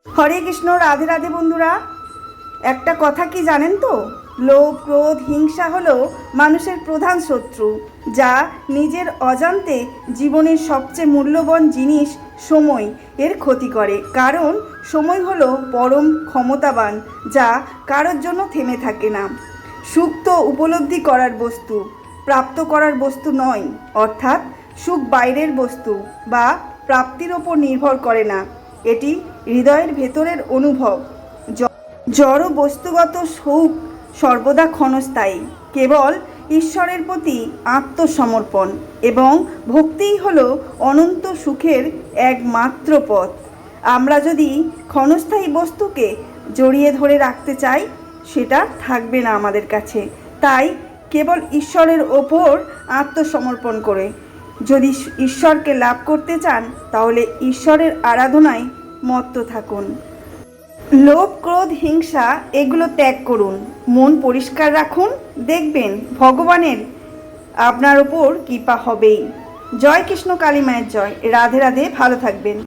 হরে কৃষ্ণ। রাধে রাধে বন্ধুরা। একটা কথা কি জানেন তো, লোভ, ক্রোধ, হিংসা হলো মানুষের প্রধান শত্রু, যা নিজের অজান্তে জীবনের সবচেয়ে মূল্যবান জিনিস সময় এর ক্ষতি করে। কারণ সময় হলো পরম ক্ষমতাবান, যা কারোর জন্য থেমে থাকে না। সুখ তো উপলব্ধি করার বস্তু, প্রাপ্ত করার বস্তু নয়। অর্থাৎ সুখ বাইরের বস্তু বা প্রাপ্তির ওপর নির্ভর করে না, এটি হৃদয়ের ভেতরের অনুভব। জড় বস্তুগত সুখ সর্বদা ক্ষণস্থায়ী। কেবল ঈশ্বরের প্রতি আত্মসমর্পণ এবং ভক্তিই হল অনন্ত সুখের একমাত্র পথ। আমরা যদি ক্ষণস্থায়ী বস্তুকে জড়িয়ে ধরে রাখতে চাই, সেটা থাকবে না আমাদের কাছে। তাই কেবল ঈশ্বরের ওপর আত্মসমর্পণ করে যদি ঈশ্বরকে লাভ করতে চান, তাহলে ঈশ্বরের আরাধনায় মত্ত থাকুন। লোভ, ক্রোধ, হিংসা এগুলো ত্যাগ করুন, মন পরিষ্কার রাখুন, দেখবেন ভগবানের আপনার ওপর কৃপা হবেই। জয় কৃষ্ণ কালী মায়ের জয়। রাধে রাধে। ভালো থাকবেন।